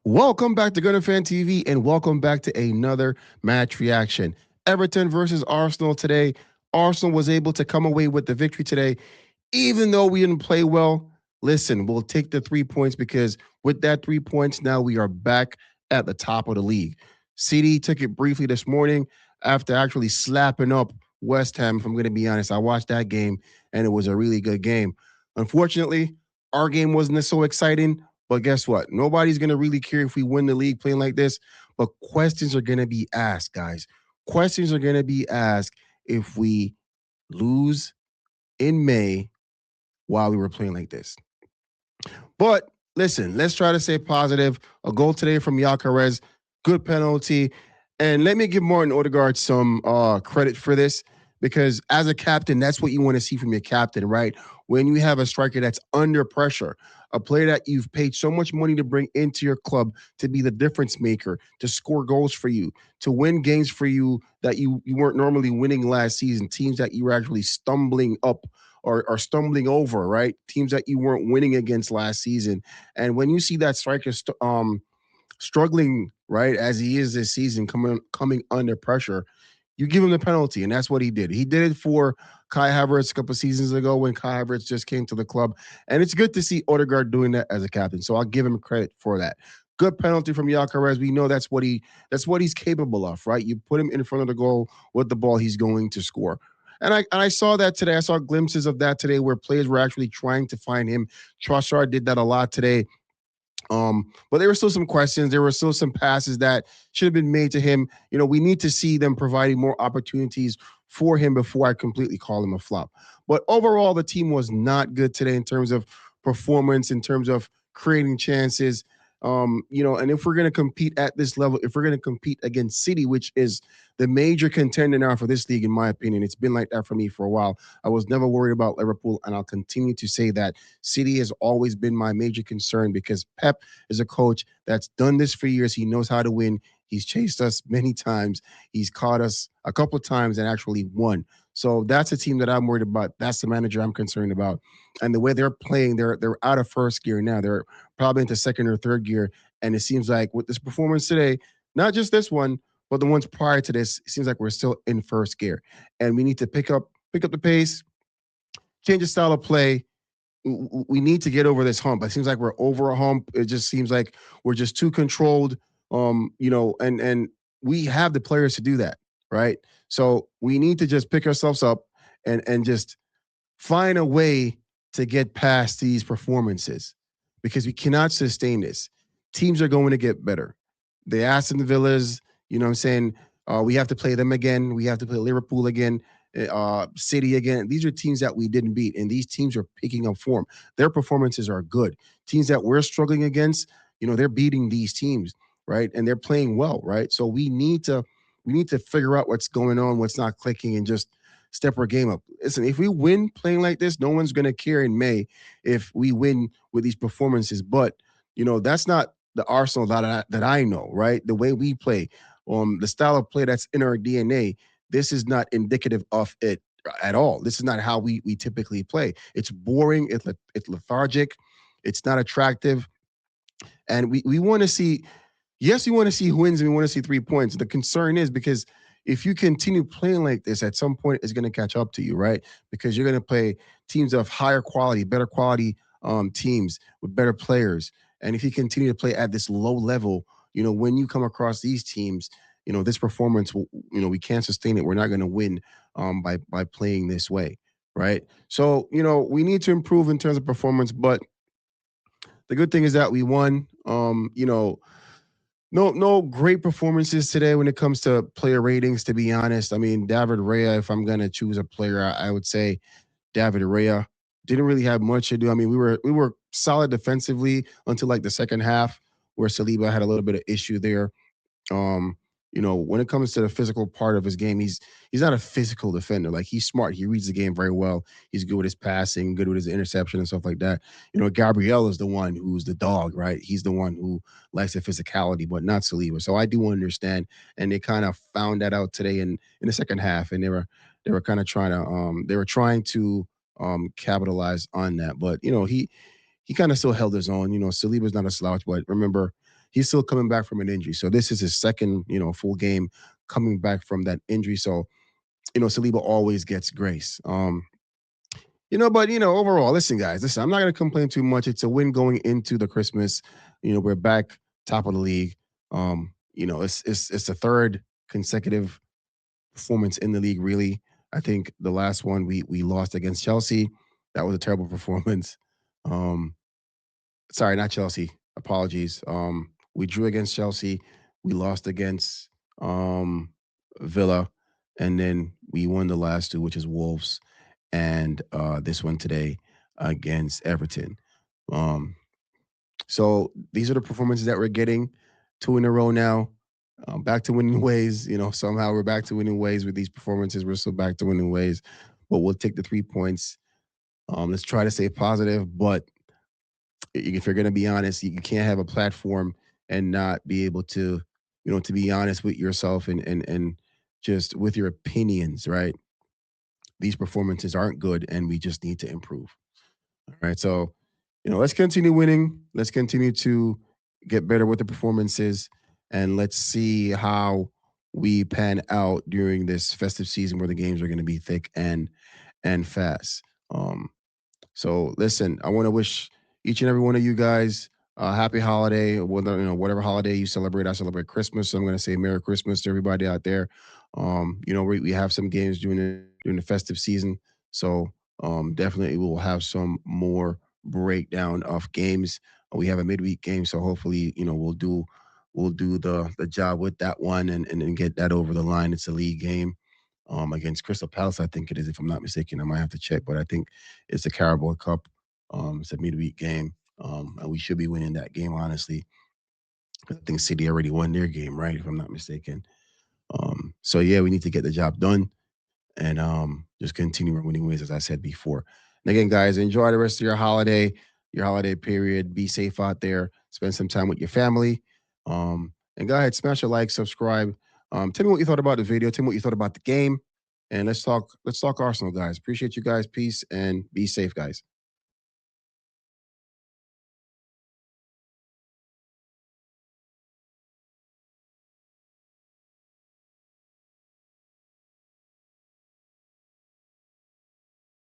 Welcome back to Gunner Fan TV and welcome back to another match reaction. Everton versus Arsenal today. Arsenal was able to come away with the victory today, even though we didn't play well. Listen, we'll take the 3 points because with that 3 points, now we are back at the top of the league. City took it briefly this morning after actually slapping up West Ham. If I'm going to be honest, I watched that game and it was a really good game. Unfortunately, our game wasn't so exciting, but guess what? Nobody's going to really care if we win the league playing like this. But questions are going to be asked, guys. Questions are going to be asked if we lose in May while we were playing like this. But listen, let's try to stay positive. A goal today from Gyökeres, good penalty. And let me give Martin Odegaard some credit for this because as a captain, that's what you want to see from your captain, right? When you have a striker that's under pressure, a player that you've paid so much money to bring into your club to be the difference maker, to score goals for you, to win games for you that you weren't normally winning last season, teams that you were actually stumbling up or stumbling over, right? Teams that you weren't winning against last season. And when you see that striker struggling, right, as he is this season, coming under pressure, you give him the penalty, and that's what he did. He did it for Kai Havertz a couple of seasons ago when Kai Havertz just came to the club, and it's good to see Odegaard doing that as a captain. So I'll give him credit for that. Good penalty from Gyökeres. We know that's what he's capable of, right? You put him in front of the goal with the ball, he's going to score. And I saw that today. I saw glimpses of that today where players were actually trying to find him. Trossard did that a lot today. But there were still some questions. There were still some passes that should have been made to him. We need to see them providing more opportunities for him before I completely call him a flop. But overall, the team was not good today in terms of performance, in terms of creating chances. And if we're going to compete at this level, if we're going to compete against City, which is the major contender now for this league, in my opinion, it's been like that for me for a while. I was never worried about Liverpool, and I'll continue to say that City has always been my major concern because Pep is a coach that's done this for years. He knows how to win. He's chased us many times. He's caught us a couple of times and actually won. So that's a team that I'm worried about. That's the manager I'm concerned about. And the way they're playing, they're out of first gear now. They're probably into second or third gear. And it seems like with this performance today, not just this one, but the ones prior to this, it seems like we're still in first gear. And we need to pick up the pace, change the style of play. We need to get over this hump. It seems like we're over a hump. It just seems like we're just too controlled. And we have the players to do that, right? So we need to just pick ourselves up and just find a way to get past these performances because we cannot sustain this. Teams are going to get better. The Aston Villas, I'm saying, we have to play them again. We have to play Liverpool again, City again. These are teams that we didn't beat, and these teams are picking up form. Their performances are good. Teams that we're struggling against, they're beating these teams, right? And they're playing well, right? So we need to figure out what's going on, what's not clicking, and just step our game up. Listen, if we win playing like this, no one's going to care in May if we win with these performances. But that's not the Arsenal that I know, right? The way we play, the style of play that's in our DNA. This is not indicative of it at all. This is not how we typically play. It's boring. It's lethargic. It's not attractive. And we want to see, yes, we want to see wins and we want to see 3 points. The concern is because if you continue playing like this, at some point it's going to catch up to you, right? Because you're going to play teams of higher quality, better quality teams with better players. And if you continue to play at this low level, when you come across these teams, this performance will, we can't sustain it. We're not going to win by playing this way, right? So, we need to improve in terms of performance, but the good thing is that we won. No great performances today when it comes to player ratings, to be honest. I mean, David Raya, if I'm gonna choose a player, I would say David Raya. Didn't really have much to do. I mean, we were solid defensively until like the second half, where Saliba had a little bit of issue there. Um, when it comes to the physical part of his game, he's not a physical defender. Like he's smart. He reads the game very well. He's good with his passing, good with his interception and stuff like that. Gabriel is the one who's the dog, right? He's the one who likes the physicality, but not Saliba. So I do understand. And they kind of found that out today in the second half, and they were kind of trying to capitalize on that. But he kind of still held his own. Saliba's not a slouch, but remember he's still coming back from an injury. So this is his second, full game coming back from that injury. So, Saliba always gets grace. But overall, listen, guys, listen, I'm not gonna complain too much. It's a win going into the Christmas. We're back top of the league. It's the third consecutive performance in the league, really. I think the last one we lost against Chelsea. That was a terrible performance. Um, sorry, not Chelsea. Apologies. We drew against Chelsea. We lost against Villa, and then we won the last two, which is Wolves, and this one today against Everton. Um, so these are the performances that we're getting, two in a row now. Back to winning ways. Somehow we're back to winning ways with these performances. We're still back to winning ways, but we'll take the 3 points. Let's try to stay positive, but if you're going to be honest, you can't have a platform and not be able to, to be honest with yourself and just with your opinions, right? These performances aren't good, and we just need to improve. All right, so let's continue winning. Let's continue to get better with the performances, and let's see how we pan out during this festive season where the games are going to be thick and fast. So listen, I want to wish each and every one of you guys a happy holiday. Whether whatever holiday you celebrate, I celebrate Christmas. So I'm going to say Merry Christmas to everybody out there. We have some games during the festive season, so definitely we will have some more breakdown of games. We have a midweek game, so hopefully we'll do the job with that one and get that over the line. It's a league game against Crystal Palace, I think it is, if I'm not mistaken. I might have to check, but I think it's the Carabao Cup. It's a midweek game, and we should be winning that game, honestly. I think City already won their game, right? If I'm not mistaken. So yeah, we need to get the job done and just continue our winning ways, as I said before. And again, guys, enjoy the rest of your holiday period. Be safe out there. Spend some time with your family. And go ahead, smash a like, subscribe. Tell me what you thought about the video. Tell me what you thought about the game. And let's talk Arsenal, guys. Appreciate you guys. Peace and be safe, guys.